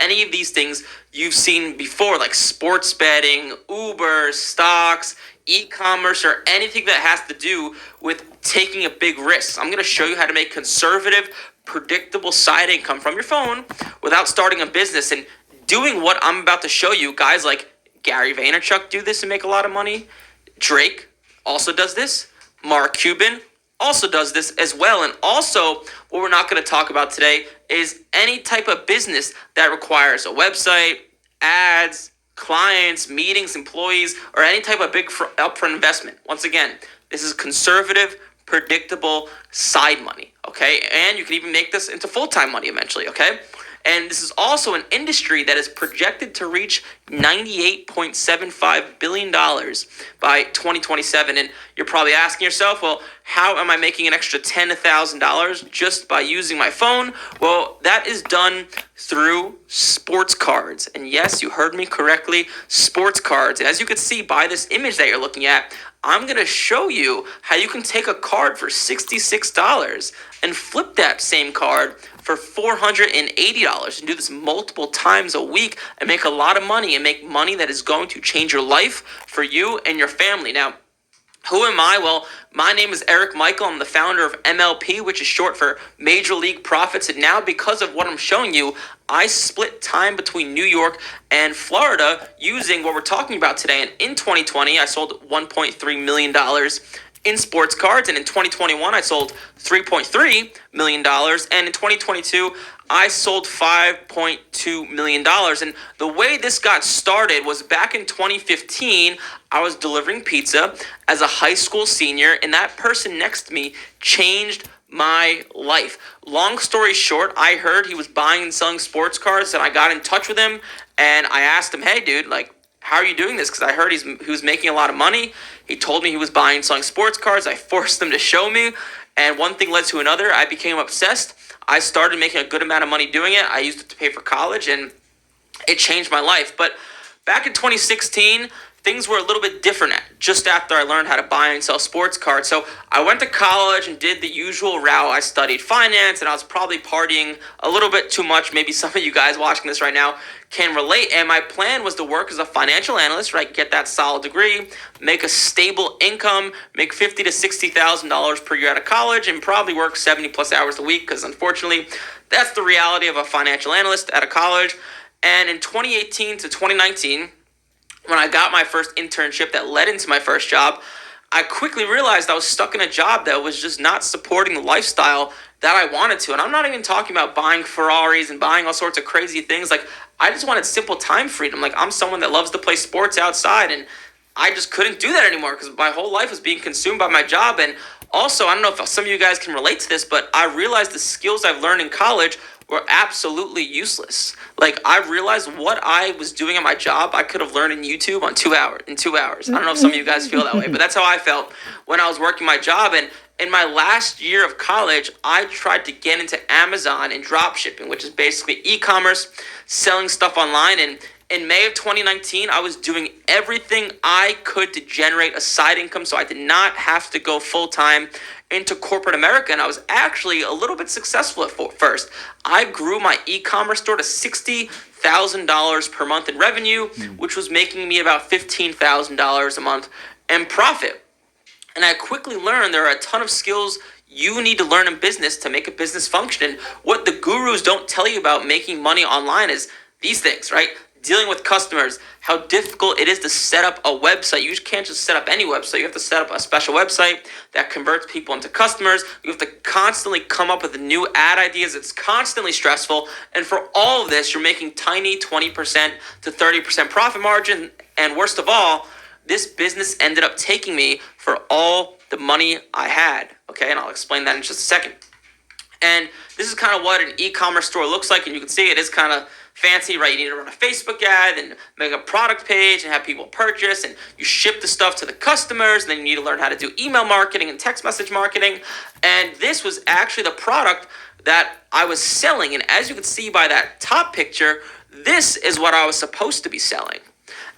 any of these things you've seen before, like sports betting, Uber, stocks, e-commerce, or anything that has to do with taking a big risk. I'm going to show you how to make conservative, predictable side income from your phone without starting a business and doing what I'm about to show you. Guys like Gary Vaynerchuk do this and make a lot of money. Drake also does this. Mark Cuban also does this as well. And also, what we're not going to talk about today is any type of business that requires a website, ads, clients, meetings, employees, or any type of big upfront investment. Once again, this is conservative, predictable side money, okay? And you can even make this into full-time money eventually, okay? And this is also an industry that is projected to reach $98.75 billion by 2027. And you're probably asking yourself, well, how am I making an extra $10,000 just by using my phone? Well, that is done through sports cards. And yes, you heard me correctly, sports cards. And as you can see by this image that you're looking at, I'm going to show you how you can take a card for $66 and flip that same card for $480 and do this multiple times a week and make a lot of money and make money that is going to change your life for you and your family. Now, who am I? Well, my name is Eric Michael. I'm the founder of MLP, which is short for Major League Profits. And now, because of what I'm showing you, I split time between New York and Florida using what we're talking about today. And in 2020, I sold $1.3 million in sports cards. And in 2021, I sold $3.3 million. And in 2022, I sold $5.2 million. And the way this got started was back in 2015, I was delivering pizza as a high school senior, and that person next to me changed my life. Long story short, I heard he was buying and selling sports cards, and I got in touch with him, and I asked him, hey, dude, like, how are you doing this? Because I heard he was making a lot of money. He told me he was buying and selling sports cards. I forced him to show me, and one thing led to another. I became obsessed. I started making a good amount of money doing it. I used it to pay for college, and it changed my life. But back in 2016, things were a little bit different just after I learned how to buy and sell sports cards. So I went to college and did the usual route. I studied finance, and I was probably partying a little bit too much. Maybe some of you guys watching this right now can relate. And my plan was to work as a financial analyst, right? Get that solid degree, make a stable income, make $50,000 to $60,000 per year out of college, and probably work 70 plus hours a week, because unfortunately, that's the reality of a financial analyst out of college. And in 2018 to 2019, when I got my first internship that led into my first job, I quickly realized I was stuck in a job that was just not supporting the lifestyle that I wanted to. And I'm not even talking about buying Ferraris and buying all sorts of crazy things. Like, I just wanted simple time freedom. Like, I'm someone that loves to play sports outside, and I just couldn't do that anymore because my whole life was being consumed by my job. And also, I don't know if some of you guys can relate to this, but I realized the skills I've learned in college were absolutely useless. Like, I realized what I was doing at my job, I could have learned in YouTube in 2 hours. I don't know if some of you guys feel that way, but that's how I felt when I was working my job. And in my last year of college, I tried to get into Amazon and drop shipping, which is basically e-commerce, selling stuff online. And in May of 2019, I was doing everything I could to generate a side income so I did not have to go full-time into corporate America, and I was actually a little bit successful at first. I grew my e-commerce store to $60,000 per month in revenue, which was making me about $15,000 a month in profit. And I quickly learned there are a ton of skills you need to learn in business to make a business function. And what the gurus don't tell you about making money online is these things, right? Dealing with customers, how difficult it is to set up a website. You can't just set up any website. You have to set up a special website that converts people into customers. You have to constantly come up with new ad ideas. It's constantly stressful. And for all of this, you're making tiny 20% to 30% profit margin. And worst of all, this business ended up taking me for all the money I had. Okay, and I'll explain that in just a second. And this is kind of what an e-commerce store looks like. And you can see it is kind of fancy, right? You need to run a Facebook ad and make a product page and have people purchase, and you ship the stuff to the customers, and then you need to learn how to do email marketing and text message marketing. And this was actually the product that I was selling. And as you can see by that top picture, this is what I was supposed to be selling.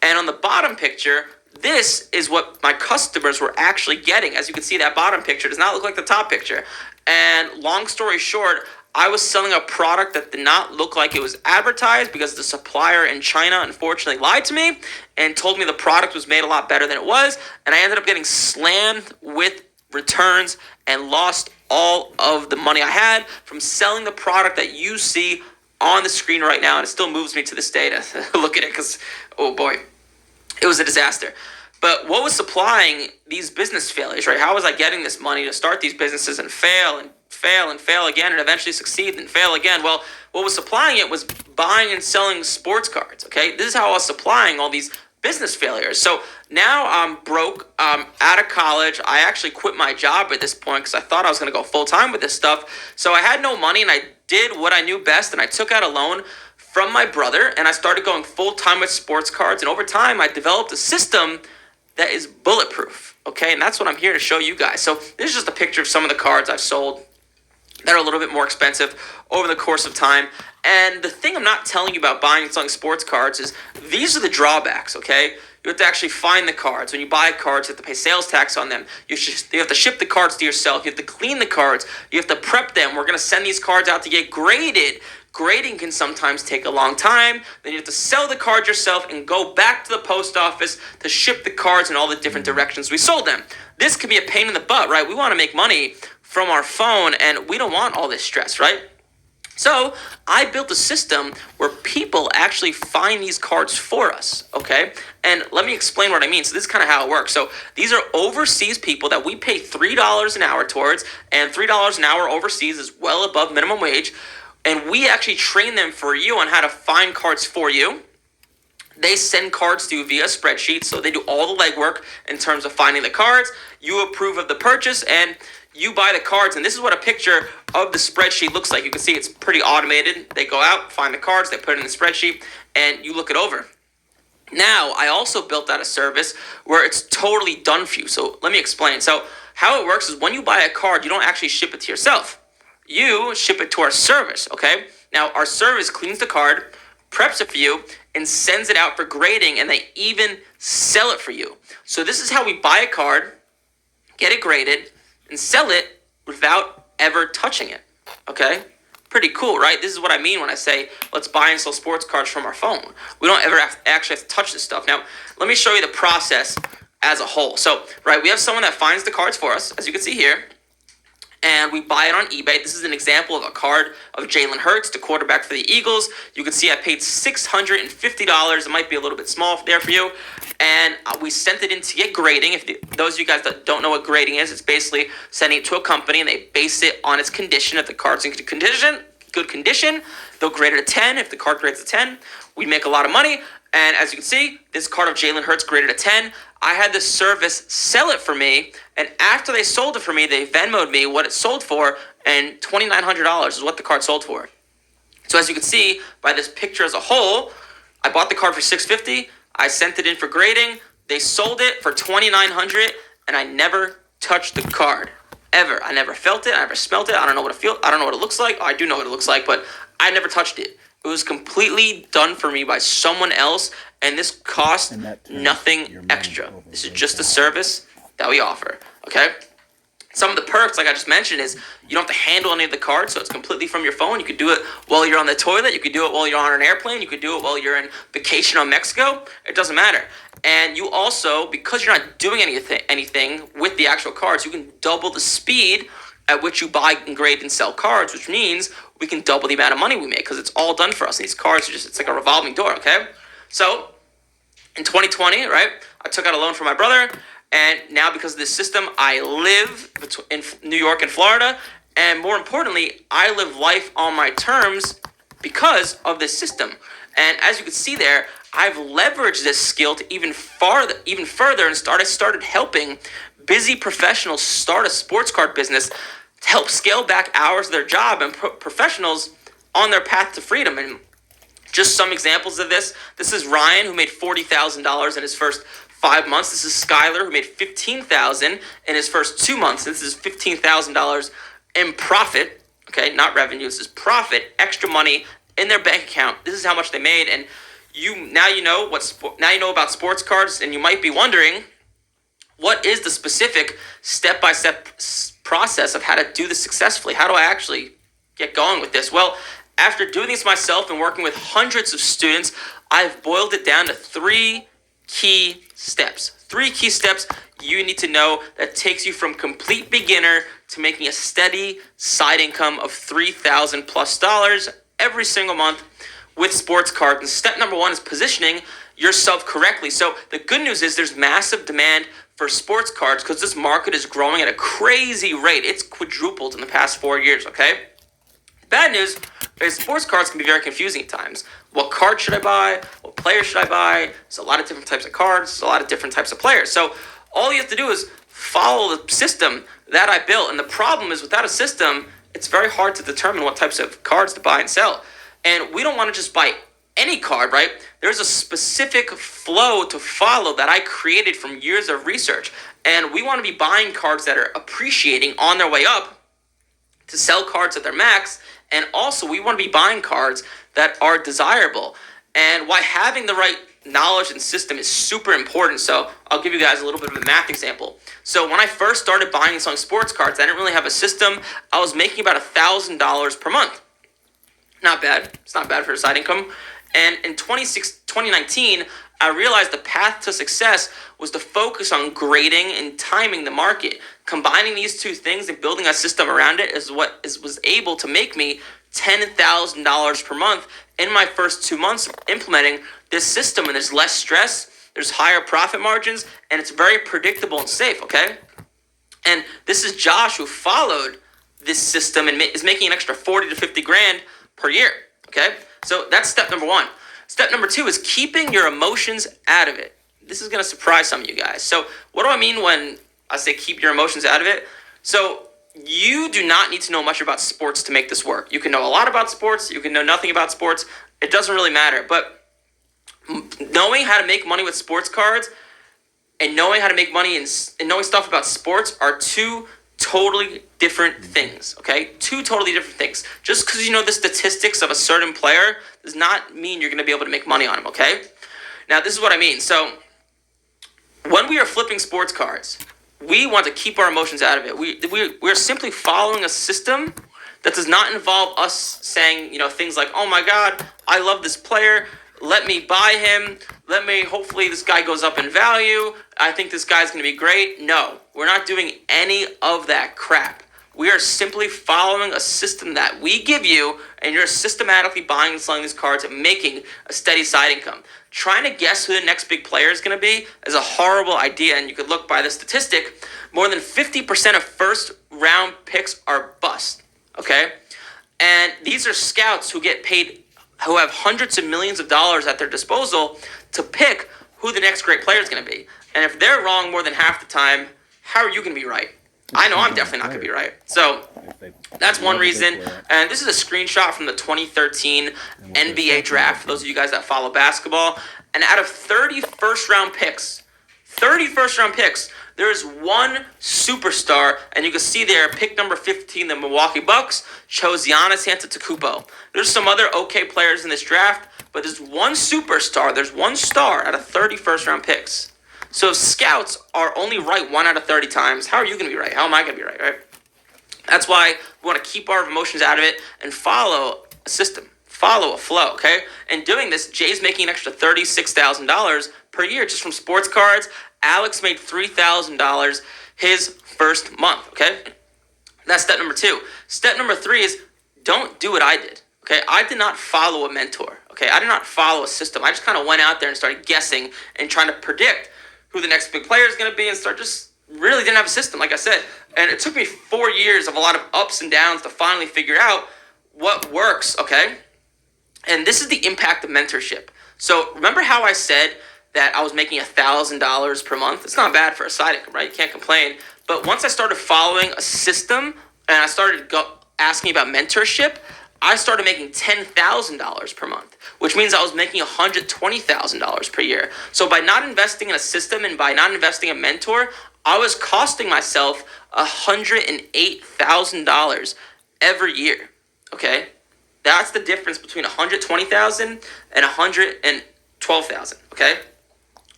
And on the bottom picture, this is what my customers were actually getting. As you can see, that bottom picture does not look like the top picture. And long story short, I was selling a product that did not look like it was advertised because the supplier in China unfortunately lied to me and told me the product was made a lot better than it was. And I ended up getting slammed with returns and lost all of the money I had from selling the product that you see on the screen right now. And it still moves me to this day to look at it because, oh boy, it was a disaster. But what was supplying these business failures, right? How was I getting this money to start these businesses and fail and fail and fail again and eventually succeed and fail again? Well, what was supplying it was buying and selling sports cards, okay? This is how I was supplying all these business failures. So now I'm broke. I'm out of college. I actually quit my job at this point because I thought I was going to go full time with this stuff. So I had no money and I did what I knew best, and I took out a loan from my brother and I started going full time with sports cards. And over time, I developed a system that is bulletproof, okay? And that's what I'm here to show you guys. So this is just a picture of some of the cards I've sold that are a little bit more expensive over the course of time. And the thing I'm not telling you about buying and selling sports cards is these are the drawbacks, okay? You have to actually find the cards. When you buy cards, you have to pay sales tax on them. You have to ship the cards to yourself. You have to clean the cards. You have to prep them. We're going to send these cards out to get graded. Grading can sometimes take a long time. Then you have to sell the cards yourself and go back to the post office to ship the cards in all the different directions we sold them. This can be a pain in the butt, right? We want to make money from our phone and we don't want all this stress, right? So I built a system where people actually find these cards for us, okay? And let me explain what I mean. So this is kind of how it works. So these are overseas people that we pay $3 an hour towards, and $3 an hour overseas is well above minimum wage. And we actually train them for you on how to find cards for you. They send cards to you via spreadsheet, so they do all the legwork in terms of finding the cards. You approve of the purchase, and you buy the cards. And this is what a picture of the spreadsheet looks like. You can see it's pretty automated. They go out, find the cards, they put it in the spreadsheet, and you look it over. Now, I also built out a service where it's totally done for you. So let me explain. So how it works is when you buy a card, you don't actually ship it to yourself. You ship it to our service, okay? Now, our service cleans the card, preps it for you, and sends it out for grading, and they even sell it for you. So this is how we buy a card, get it graded, and sell it without ever touching it, okay? Pretty cool, right? This is what I mean when I say let's buy and sell sports cards from our phone. We don't ever actually have to touch this stuff. Now, let me show you the process as a whole. So, right, we have someone that finds the cards for us, as you can see here, and we buy it on eBay. This is an example of a card of Jalen Hurts, the quarterback for the Eagles. You can see I paid $650. It might be a little bit small there for you. And we sent it in to get grading. If those of you guys that don't know what grading is, it's basically sending it to a company and they base it on its condition. If the card's in good condition, they'll grade it a 10. If the card grades a 10, we make a lot of money. And as you can see, this card of Jalen Hurts graded a 10. I had this service sell it for me, and after they sold it for me, they Venmo'd me what it sold for, and $2,900 is what the card sold for. So as you can see by this picture as a whole, I bought the card for $650. I sent it in for grading. They sold it for $2,900, and I never touched the card ever. I never felt it. I never smelt it. I don't know what it looks like. Oh, I do know what it looks like, but I never touched it. It was completely done for me by someone else, and this cost nothing extra. This is just a service that we offer, okay? Some of the perks, like I just mentioned, is you don't have to handle any of the cards, so it's completely from your phone. You could do it while you're on the toilet. You could do it while you're on an airplane. You could do it while you're in vacation on Mexico. It doesn't matter. And you also, because you're not doing anything with the actual cards, you can double the speed at which you buy and grade and sell cards, which means we can double the amount of money we make because it's all done for us. And these cards are it's like a revolving door, okay? So in 2020, right, I took out a loan from my brother, and now because of this system, I live in New York and Florida, and more importantly, I live life on my terms because of this system. And as you can see there, I've leveraged this skill to even further, and started helping busy professionals start a sports card business to help scale back hours of their job and professionals on their path to freedom. And just some examples of this. This is Ryan, who made $40,000 in his first 5 months. This is Skylar, who made $15,000 in his first 2 months. This is $15,000 in profit, okay, not revenue. This is profit, extra money in their bank account. This is how much they made. And now you know about sports cards, and you might be wondering, what is the specific step-by-step process of how to do this successfully? How do I actually get going with this? Well, after doing this myself and working with hundreds of students, I've boiled it down to three key steps. Three key steps you need to know that takes you from complete beginner to making a steady side income of $3,000 plus every single month with sports cards. And step number one is positioning yourself correctly. So the good news is there's massive demand for sports cards because this market is growing at a crazy rate. It's quadrupled in the past 4 years, okay? Bad news is sports cards can be very confusing at times. What card should I buy? What player should I buy? There's a lot of different types of cards. There's a lot of different types of players. So all you have to do is follow the system that I built. And the problem is without a system, it's very hard to determine what types of cards to buy and sell. And we don't want to just buy any card, right? There's a specific flow to follow that I created from years of research. And we want to be buying cards that are appreciating on their way up to sell cards at their max. And also, we want to be buying cards that are desirable. And why having the right knowledge and system is super important. So I'll give you guys a little bit of a math example. So when I first started buying and selling sports cards, I didn't really have a system. I was making about $1,000 per month. Not bad. It's not bad for a side income. And in 2019, I realized the path to success was to focus on grading and timing the market. Combining these two things and building a system around it is what was able to make me $10,000 per month in my first 2 months of implementing this system. And there's less stress, there's higher profit margins, and it's very predictable and safe, okay? And this is Josh, who followed this system and is making an extra 40 to 50 grand per year, okay? So that's step number one. Step number two is keeping your emotions out of it. This is going to surprise some of you guys. So what do I mean when I say keep your emotions out of it? So you do not need to know much about sports to make this work. You can know a lot about sports. You can know nothing about sports. It doesn't really matter. But knowing how to make money with sports cards and knowing how to make money and knowing stuff about sports are two totally different things, okay? Two totally different things. Just because you know the statistics of a certain player does not mean you're going to be able to make money on him, okay? Now, this is what I mean. So when we are flipping sports cards, we want to keep our emotions out of it. We're simply following a system that does not involve us saying, things like, oh my God, I love this player. Let me buy him. Hopefully this guy goes up in value. I think this guy's going to be great. No, we're not doing any of that crap. We are simply following a system that we give you, and you're systematically buying and selling these cards and making a steady side income. Trying to guess who the next big player is going to be is a horrible idea, and you could look by the statistic. More than 50% of first-round picks are bust, okay? And these are scouts who get paid, who have hundreds of millions of dollars at their disposal to pick who the next great player is going to be. And if they're wrong more than half the time, how are you going to be right? I know I'm definitely not going to be right. So that's one reason. And this is a screenshot from the 2013 NBA draft, for those of you guys that follow basketball. And out of 30 first-round picks, there is one superstar, and you can see there, pick number 15, the Milwaukee Bucks, chose Giannis Antetokounmpo. There's some other okay players in this draft, but there's one superstar, there's one star out of 30 first-round picks. So if scouts are only right 1 out of 30 times, how are you going to be right? How am I going to be right? That's why we want to keep our emotions out of it and follow a system, follow a flow, okay? And doing this, Jay's making an extra $36,000 per year just from sports cards. Alex made $3,000 his first month, okay? That's step number 2. Step number 3 is don't do what I did, okay? I did not follow a mentor, okay? I did not follow a system. I just kind of went out there and started guessing and trying to predict who the next big player is going to be and really didn't have a system, like I said. And it took me 4 years of a lot of ups and downs to finally figure out what works, okay? And this is the impact of mentorship. So remember how I said that I was making $1,000 per month? It's not bad for a side income, right? You can't complain. But once I started following a system and I started asking about mentorship, I started making $10,000 per month, which means I was making $120,000 per year. So by not investing in a system and by not investing in a mentor, I was costing myself $108,000 every year, okay? That's the difference between $120,000 and $112,000, okay?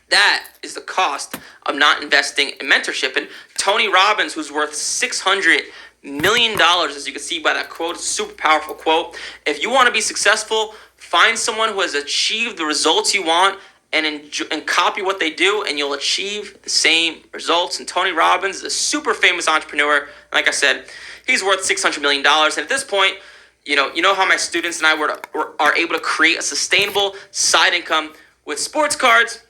That is the cost of not investing in mentorship. And Tony Robbins, who's worth $600 million, as you can see by that quote. It's a super powerful quote. If you want to be successful, find someone who has achieved the results you want and copy what they do, and you'll achieve the same results. And Tony Robbins is a super famous entrepreneur. Like I said, he's worth $600 million. And at this point, you know how my students and I are able to create a sustainable side income with sports cards,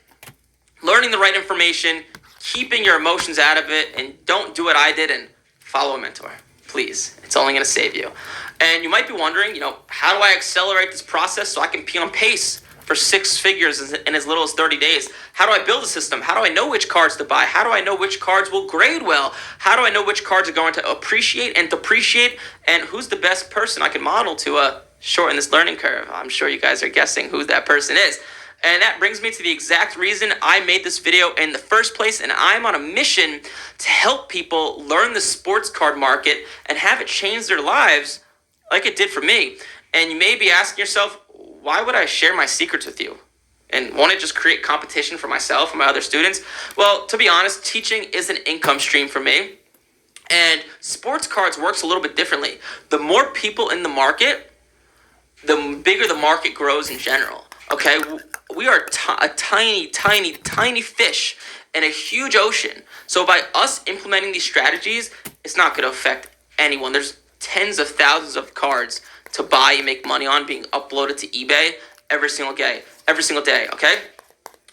learning the right information, keeping your emotions out of it, and don't do what I did and follow a mentor. Please, it's only going to save you. And you might be wondering, how do I accelerate this process so I can be on pace for 6 figures in as little as 30 days? How do I build a system? How do I know which cards to buy? How do I know which cards will grade well? How do I know which cards are going to appreciate and depreciate? And who's the best person I can model to shorten this learning curve? I'm sure you guys are guessing who that person is. And that brings me to the exact reason I made this video in the first place. And I'm on a mission to help people learn the sports card market and have it change their lives like it did for me. And you may be asking yourself, why would I share my secrets with you? And won't it just create competition for myself and my other students? Well, to be honest, teaching is an income stream for me. And sports cards works a little bit differently. The more people in the market, the bigger the market grows in general. Okay? We are a tiny, tiny, tiny fish in a huge ocean. So by us implementing these strategies, it's not going to affect anyone. There's tens of thousands of cards to buy and make money on being uploaded to eBay every single day, okay?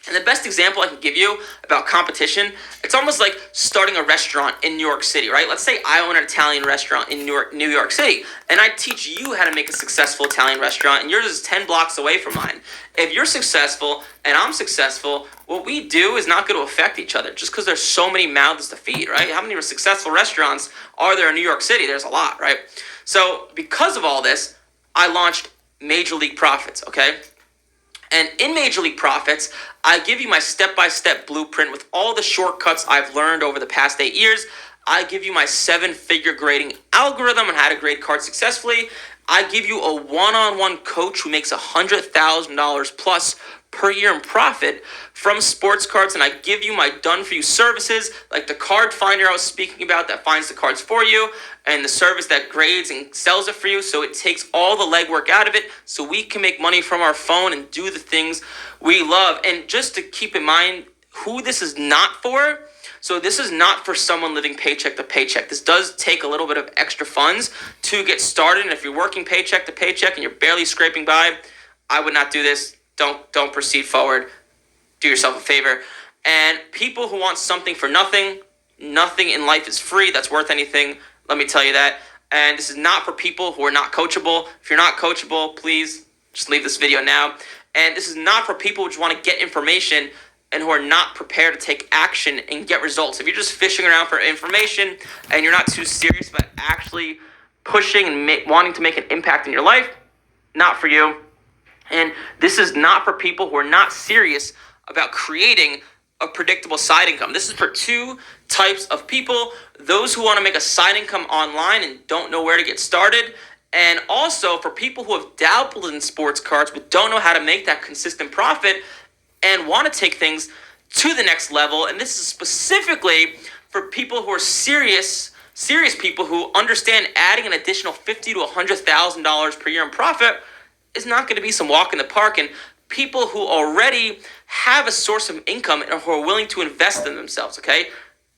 And the best example I can give you about competition, it's almost like starting a restaurant in New York City, right? Let's say I own an Italian restaurant in New York City, and I teach you how to make a successful Italian restaurant, and yours is 10 blocks away from mine. If you're successful and I'm successful, what we do is not going to affect each other just because there's so many mouths to feed, right? How many successful restaurants are there in New York City? There's a lot, right? So because of all this, I launched Major League Profits, okay? And in Major League Profits, I give you my step-by-step blueprint with all the shortcuts I've learned over the past 8 years. I give you my 7-figure grading algorithm on how to grade cards successfully. I give you a one-on-one coach who makes $100,000 plus per year in profit from sports cards, and I give you my done-for-you services like the card finder I was speaking about that finds the cards for you, and the service that grades and sells it for you, so it takes all the legwork out of it so we can make money from our phone and do the things we love. And just to keep in mind who this is not for, so this is not for someone living paycheck to paycheck. This does take a little bit of extra funds to get started, and if you're working paycheck to paycheck and you're barely scraping by, I would not do this. Don't proceed forward. Do yourself a favor. And people who want something for nothing in life is free that's worth anything. Let me tell you that. And this is not for people who are not coachable. If you're not coachable, please just leave this video now. And this is not for people who just want to get information and who are not prepared to take action and get results. If you're just fishing around for information and you're not too serious about actually pushing and wanting to make an impact in your life, not for you. And this is not for people who are not serious about creating a predictable side income. This is for 2 types of people: those who want to make a side income online and don't know where to get started, and also for people who have dabbled in sports cards but don't know how to make that consistent profit and want to take things to the next level. And this is specifically for people who are serious people who understand adding an additional $50,000 to $100,000 per year in profit is not going to be some walk in the park, and people who already have a source of income and who are willing to invest in themselves, okay?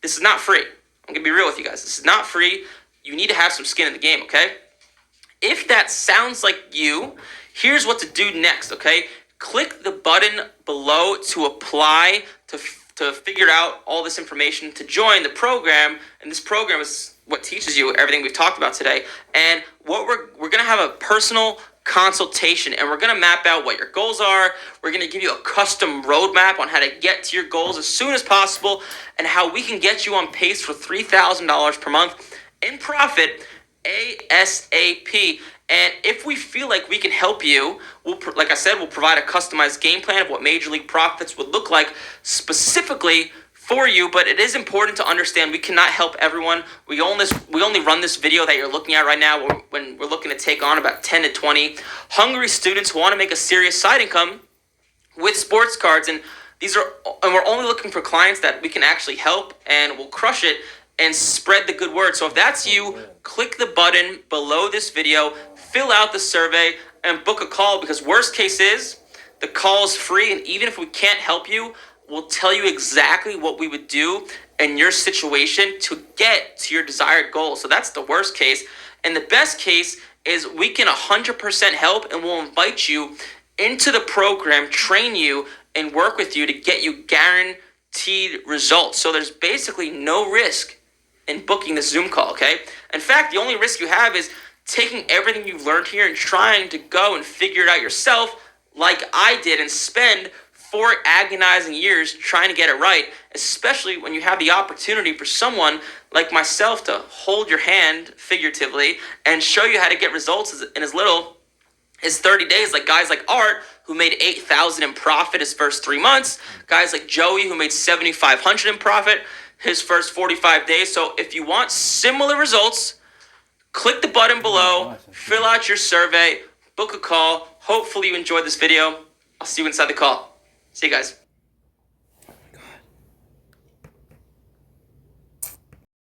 This is not free. I'm going to be real with you guys. This is not free. You need to have some skin in the game, okay? If that sounds like you, here's what to do next, okay? Click the button below to apply, to figure out all this information, to join the program. And this program is what teaches you everything we've talked about today. And what we're going to have a personal consultation, and we're going to map out what your goals are. We're going to give you a custom roadmap on how to get to your goals as soon as possible, and how we can get you on pace for $3,000 per month in profit ASAP. And if we feel like we can help you, like I said, we'll provide a customized game plan of what Major League Profits would look like specifically for you. But it is important to understand we cannot help everyone. We only run this video that you're looking at right now when we're looking to take on about 10 to 20 hungry students who want to make a serious side income with sports cards. And we're only looking for clients that we can actually help and will crush it and spread the good word. So if that's you, click the button below this video, fill out the survey, and book a call, because worst case is the call is free, and even if we can't help you, we'll tell you exactly what we would do in your situation to get to your desired goal. So that's the worst case. And the best case is we can 100% help, and we'll invite you into the program, train you, and work with you to get you guaranteed results. So there's basically no risk in booking this Zoom call, okay? In fact, the only risk you have is taking everything you've learned here and trying to go and figure it out yourself, like I did, and spend 4 agonizing years trying to get it right, especially when you have the opportunity for someone like myself to hold your hand figuratively and show you how to get results in as little as 30 days, like guys like Art, who made $8,000 in profit his first 3 months, guys like Joey, who made $7,500 in profit his first 45 days. So if you want similar results, click the button below, fill out your survey, book a call. Hopefully you enjoyed this video. I'll see you inside the call. See you guys.